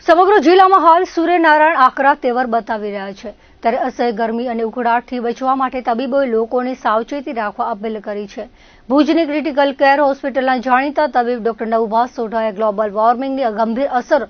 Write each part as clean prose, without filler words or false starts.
સમગ્ર જિલ્લામાં હાલ સૂર્યનારાયણ આકરા તેવર બતાવી રહ્યા છે, ત્યારે અસહ્ય ગરમી અને ઉકળાટથી બચવા માટે તબીબોએ લોકોને સાવચેતી રાખવા અપીલ કરી છે. ભુજની ક્રિટિકલ કેર હોસ્પિટલના જાણીતા તબીબ ડોક્ટર નવભાસ સોઢાએ ગ્લોબલ વોર્મિંગની ગંભીર અસર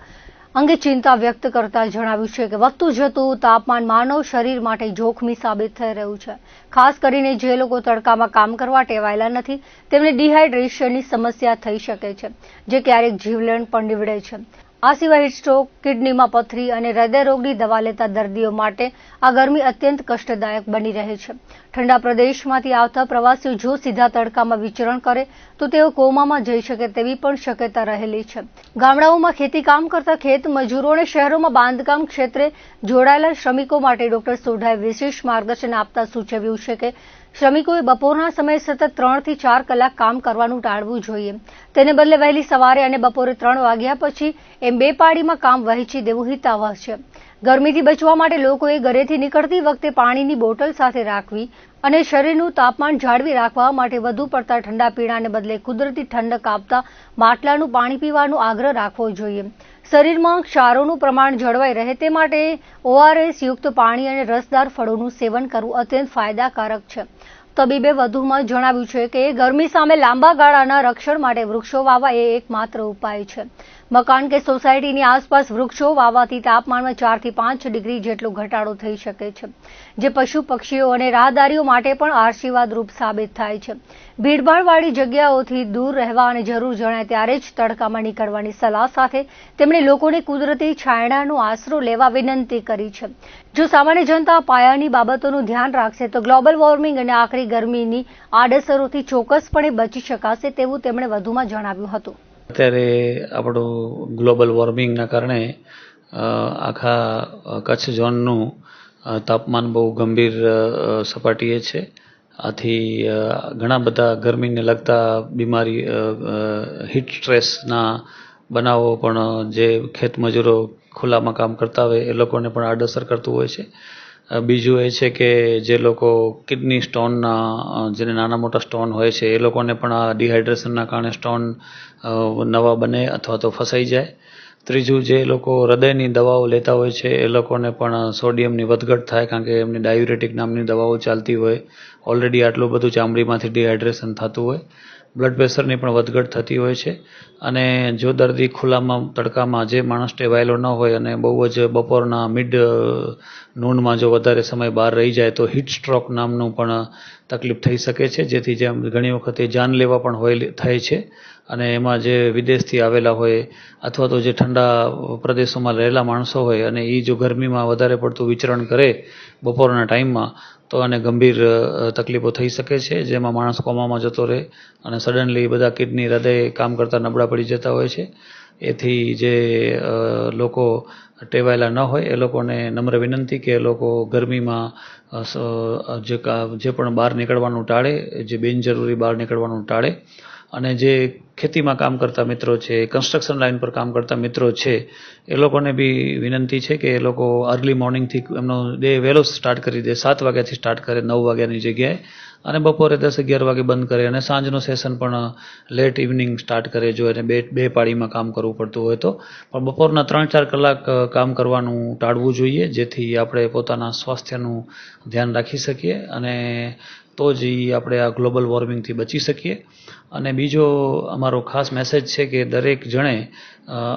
અંગે ચિંતા વ્યક્ત કરતા જણાવ્યું છે કે વધતું જતું તાપમાન માનવ શરીર માટે જોખમી સાબિત થઈ રહ્યું છે. ખાસ કરીને જે લોકો તડકામાં કામ કરવા ટેવાયેલા નથી તેમને ડિહાઇડ્રેશનની સમસ્યા થઈ શકે છે, જે ક્યારેક જીવલેણ પણ નીવડે છે. આ સિવાય હીટસ્ટ્રોક, કિડનીમાં પથરી અને હૃદયરોગની દવા લેતા દર્દીઓ માટે આ ગરમી અત્યંત કષ્ટદાયક બની રહે છે. ઠંડા પ્રદેશમાંથી આવતા પ્રવાસીઓ જો સીધા તડકામાં વિચરણ કરે તો તેઓ કોમામાં જઈ શકે તેવી પણ શક્યતા રહેલી છે. ગામડાઓમાં ખેતી કામ કરતા ખેત મજૂરો અને શહેરોમાં બાંધકામ ક્ષેત્રે જોડાયેલા શ્રમિકો માટે ડોક્ટર સોઢાએ વિશેષ માર્ગદર્શન આપતા સૂચવ્યું છે કે શ્રમિકોએ બપોરના સમયે સતત 3 થી 4 કલાક કામ કરવાનું ટાળવું જોઈએ. તેને બદલે વહેલી સવારે અને બપોરે 3 વાગ્યા પછી એમ 2 પાળીમાં કામ વહેંચી દેવું હિતાવહ છે. ગરમીથી બચવા માટે લોકોએ ઘરેથી નીકળતી વખતે પાણીની બોટલ સાથે રાખવી અને શરીરનું તાપમાન જાળવી રાખવા માટે વધુ પડતા ઠંડા પીણાને બદલે કુદરતી ઠંડક આપતા માટલાનું પાણી પીવાનો આગ્રહ રાખવો જોઈએ. શરીરમાં ક્ષારોનું પ્રમાણ જળવાઈ રહે તે માટે ORS યુક્ત પાણી અને રસદાર ફળોનું સેવન કરવું અત્યંત ફાયદાકારક છે. તબીબે વધુમાં જણાવ્યું છે કે ગરમી સામે લાંબા ગાળાના રક્ષણ માટે વૃક્ષો વાવવા એ એકમાત્ર ઉપાય છે. મકાન કે સોસાયટીની આસપાસ વૃક્ષો વાવવાથી તાપમાનમાં 4 થી 5 ડિગ્રી જેટલો ઘટાડો થઈ શકે છે, જે પશુ પક્ષીઓ અને રાહદારીઓ માટે પણ આશીર્વાદરૂપ સાબિત થાય છે. ભીડભાડવાળી જગ્યાઓથી દૂર રહેવા અને જરૂર જણાય ત્યારે જ તડકામાં નીકળવાની સલાહ સાથે તેમણે લોકોને કુદરતી છાંયડાનો આશરો લેવા વિનંતી કરી છે. જો સામાન્ય જનતા પાયાની બાબતોનું ધ્યાન રાખશે તો ગ્લોબલ વોર્મિંગ અને આકરી ગરમીની આડઅસરોથી ચોક્કસપણે બચી શકાશે તેવું તેમણે વધુમાં જણાવ્યું હતું. અત્યારે આપણું ગ્લોબલ વોર્મિંગના કારણે આખા કચ્છ ઝોનનું તાપમાન બહુ ગંભીર સપાટીએ છે. આથી ઘણા બધા ગરમીને લગતા બીમારી, હીટ સ્ટ્રેસના બનાવો પણ જે ખેત મજૂરો ખુલ્લામાં કામ કરતા હોય એ લોકોને પણ આડઅસર કરતું હોય છે. બીજું એ છે કે જે લોકો કિડની સ્ટોનના, જેને નાના મોટા સ્ટોન હોય છે એ લોકોને પણ આ ડિહાઇડ્રેશનના કારણે સ્ટોન નવા બને અથવા તો ફસાઈ જાય. ત્રીજું, જે લોકો હૃદયની દવાઓ લેતા હોય છે એ લોકોને પણ સોડિયમની વધઘટ થાય, કારણ કે એમની ડાયુરેટિક નામની દવાઓ ચાલતી હોય. ઓલરેડી આટલું બધું ચામડીમાંથી ડિહાઇડ્રેશન થતું હોય. બ્લડ પ્રેશરની પણ વધઘટ થતી હોય છે. અને જો દર્દી ખુલ્લામાં તડકામાં, જે માણસ ટેવાયેલો ન હોય અને બહુ જ બપોરના મિડ નૂનમાં જો વધારે સમય બહાર રહી જાય તો હીટ સ્ટ્રોક નામનું પણ તકલીફ થઈ શકે છે, જેથી જેમ ઘણી વખતે જાનલેવા પણ થાય છે. અને એમાં જે વિદેશથી આવેલા હોય અથવા તો જે ઠંડા પ્રદેશોમાં રહેલા માણસો હોય અને એ જો ગરમીમાં વધારે પડતું વિચરણ કરે બપોરના ટાઈમમાં તો આને ગંભીર તકલીફો થઈ શકે છે, જેમાં માણસ કોમામાં જતો રહે અને સડનલી બધા કિડની, હૃદય કામ કરતા નબળા પડી જતા હોય છે. એથી જે લોકો ટેવાયેલા ન હોય એ લોકોને નમ્ર વિનંતી કે એ લોકો ગરમીમાં જે પણ બહાર નીકળવાનું ટાળે, જે બિનજરૂરી બહાર નીકળવાનું ટાળે. અને જે ખેતીમાં કામ કરતા મિત્રો છે, કન્સ્ટ્રક્શન લાઇન પર કામ કરતા મિત્રો છે, એ લોકોને બી વિનંતી છે કે એ લોકો અર્લી મોર્નિંગથી એમનો ડે વહેલો સ્ટાર્ટ કરી દે. 7 વાગ્યાથી સ્ટાર્ટ કરે 9 વાગ્યાની જગ્યાએ, અને બપોરે 10-11 વાગે બંધ કરે, અને સાંજનો સેશન પણ લેટ ઇવનિંગ સ્ટાર્ટ કરે જો એને બે પાળીમાં કામ કરવું પડતું હોય તો. પણ બપોરના 3-4 કલાક કામ કરવાનું ટાળવું જોઈએ, જેથી આપણે પોતાના સ્વાસ્થ્યનું ધ્યાન રાખી શકીએ અને તો જ આપણે આ ગ્લોબલ વોર્મિંગથી બચી શકીએ. અને બીજો અમારો ખાસ મેસેજ છે કે દરેક જણે,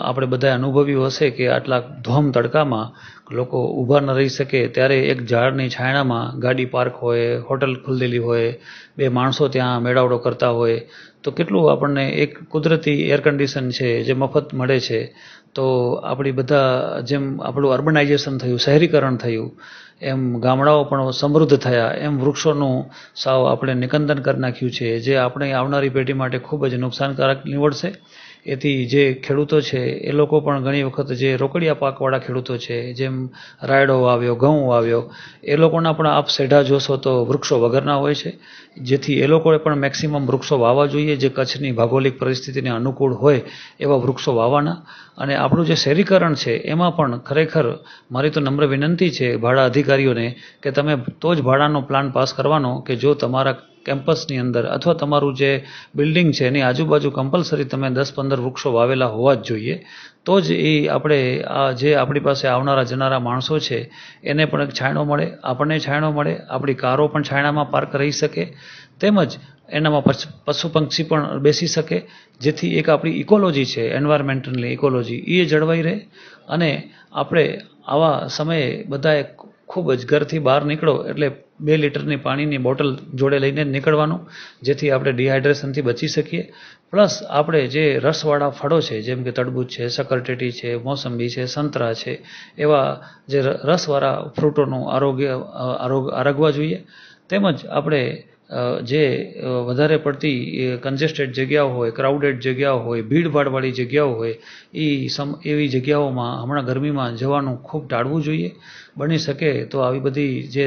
આપણે બધાએ અનુભવ્યું હશે કે આટલા ધોમ તડકામાં લોકો ઊભા ન રહી શકે ત્યારે એક ઝાડની છાંયડામાં ગાડી પાર્ક હોય, હોટલ ખુલેલી હોય, 2 માણસો ત્યાં મેળાવડો કરતા હોય તો કેટલું આપણને એક કુદરતી એર કન્ડિશન છે જે મફત મળે છે. તો આપણી બધા, જેમ આપણું અર્બનાઇઝેશન થયું, શહેરીકરણ થયું, એમ ગામડાઓ પણ સમૃદ્ધ થયા, એમ વૃક્ષોનું સાવ આપણે નિકંદન કરી નાખ્યું છે, જે આપણે આવનારી પેઢી માટે ખૂબ જ નુકસાનકારક નીવડશે. એથી જે ખેડૂતો છે એ લોકો પણ ઘણી વખત, જે રોકડિયા પાકવાળા ખેડૂતો છે, જેમ રાયડો વાવ્યો, ઘઉં વાવ્યો, એ લોકોના પણ આપ સેઢા જોશો તો વૃક્ષો વગરના હોય છે. જેથી એ લોકોએ પણ મેક્સિમમ વૃક્ષો વાવવા જોઈએ, જે કચ્છની ભૌગોલિક પરિસ્થિતિને અનુકૂળ હોય એવા વૃક્ષો વાવવાના. અને આપણું જે શહેરીકરણ છે એમાં પણ ખરેખર મારી તો નમ્ર વિનંતી છે ભાડા અધિકારીઓને કે તમે તો જ ભાડાનો પ્લાન પાસ કરવાનો કે જો તમારા કેમ્પસની અંદર અથવા તમારું જે બિલ્ડિંગ છે એની આજુબાજુ કમ્પલસરી તમે 10-15 વૃક્ષો વાવેલા હોવા જ જોઈએ. તો જ એ આપણે જે આપણી પાસે આવનારા જનારા માણસો છે એને પણ એક છાંયડો મળે, આપણને છાંયડો મળે, આપણી કારો પણ છાંયડામાં પાર્ક રહી શકે, તેમજ એનામાં પશુ પક્ષી પણ બેસી શકે, જેથી એક આપણી ઇકોલોજી છે, એન્વાયરમેન્ટલની ઇકોલોજી એ જળવાઈ રહે. અને આપણે આવા સમયે બધાએ ખૂબ જ ઘરથી બહાર નીકળો એટલે 2 લીટરની પાણીની બોટલ જોડે લઈને જ નીકળવાનું, જેથી આપણે ડિહાઇડ્રેશનથી બચી શકીએ. પ્લસ આપણે જે રસવાળા ફળો છે જેમ કે તરબૂચ છે, શક્કરટેટી છે, મોસંબી છે, સંતરા છે, એવા જે રસવાળા ફ્રૂટોનું આરોગવા જોઈએ. તેમજ આપણે જે વધારે પડતી કન્જેસ્ટેડ જગ્યાઓ હોય, ક્રાઉડેડ જગ્યાઓ હોય, ભીડભાડવાળી જગ્યાઓ હોય, એવી જગ્યાઓમાં હમણાં ગરમીમાં જવાનું ખૂબ ટાળવું જોઈએ. બની શકે તો આવી બધી જે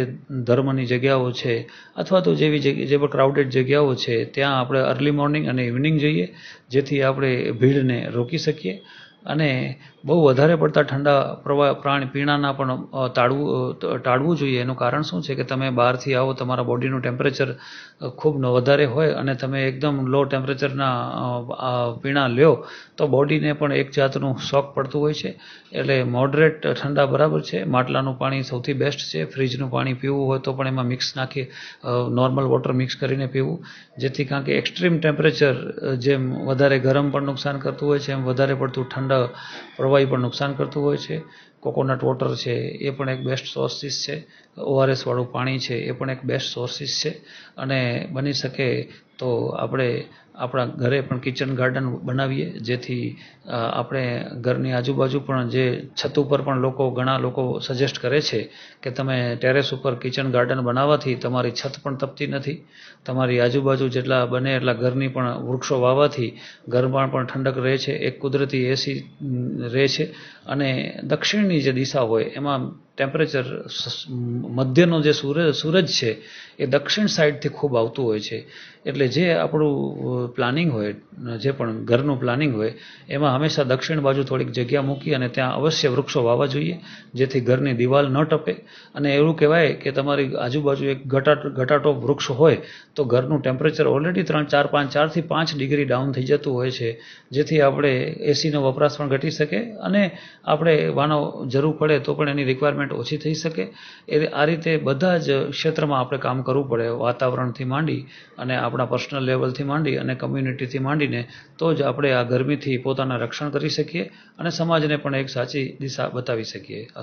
ધર્મની જગ્યાઓ છે અથવા તો જે પણ ક્રાઉડેડ જગ્યાઓ છે ત્યાં આપણે અર્લી મોર્નિંગ અને ઇવનિંગ જઈએ, જેથી આપણે ભીડને રોકી શકીએ. અને બહુ વધારે પડતા ઠંડા પીણાના પણ ટાળવું જોઈએ. એનું કારણ શું છે કે તમે બહારથી આવો, તમારા બોડીનું ટેમ્પરેચર ખૂબ વધારે હોય અને તમે એકદમ લો ટેમ્પરેચરના પીણા લ્યો તો બોડીને પણ એક જાતનું શોક પડતું હોય છે. એટલે મોડરેટ ઠંડા બરાબર છે. માટલાનું પાણી સૌથી બેસ્ટ છે. ફ્રીજનું પાણી પીવું હોય તો પણ એમાં મિક્સ નાખી નોર્મલ વોટર મિક્સ કરીને પીવું, જેથી કારણ કે એક્સ્ટ્રીમ ટેમ્પરેચર જેમ વધારે ગરમ પણ નુકસાન કરતું હોય છે એમ વધારે પડતું ઠંડા પ્રવાહી પણ નુકસાન કરતું હોય છે. કોકોનટ વોટર છે એ પણ એક બેસ્ટ સોર્સિસ છે. ORS વાળું પાણી છે એ પણ એક બેસ્ટ સોર્સિસ છે. અને બની શકે તો આપણે આપણા ઘરે પણ કિચન ગાર્ડન બનાવીએ, જેથી આપણે ઘરની આજુબાજુ પણ જે છત ઉપર પણ ઘણા લોકો સજેસ્ટ કરે છે કે તમે ટેરેસ ઉપર કિચન ગાર્ડન બનાવવાથી તમારી છત પણ તપતી નથી, તમારી આજુબાજુ જેટલા બને એટલા ઘરની પણ વૃક્ષો વાવવાથી ઘરમાં પણ ઠંડક રહે છે, એક કુદરતી એસી રહે છે. અને દક્ષિણની જે દિશા હોય એમાં ટેમ્પરેચર મધ્યનો જે સૂરજ છે એ દક્ષિણ સાઈડથી ખૂબ આવતું હોય છે. એટલે જે આપણું પ્લાનિંગ હોય, જે પણ ઘરનું પ્લાનિંગ હોય એમાં હંમેશા દક્ષિણ બાજુ થોડીક જગ્યા મૂકી અને ત્યાં અવશ્ય વૃક્ષો વાવવા જોઈએ, જેથી ઘરની દિવાલ ન ટપે. અને એવું કહેવાય કે તમારી આજુબાજુ એક ઘટાટોપ વૃક્ષ હોય તો ઘરનું ટેમ્પરેચર ઓલરેડી 4થી 5 ડિગ્રી ડાઉન થઈ જતું હોય છે, જેથી આપણે એસીનો વપરાશ પણ ઘટી શકે અને આપણે જરૂર પડે તો પણ એની રિક્વાયરમેન્ટ ઓછી થઈ શકે. આ રીતે બધા જ ક્ષેત્રમાં આપણે કામ કરવું પડે, વાતાવરણથી માંડી અને આપણા પર્સનલ લેવલથી માંડી અને કમ્યુનિટીથી માંડીને, તો જ આપણે આ ગરમીથી પોતાના રક્ષણ કરી શકીએ અને સમાજને પણ એક સાચી દિશા બતાવી શકીએ.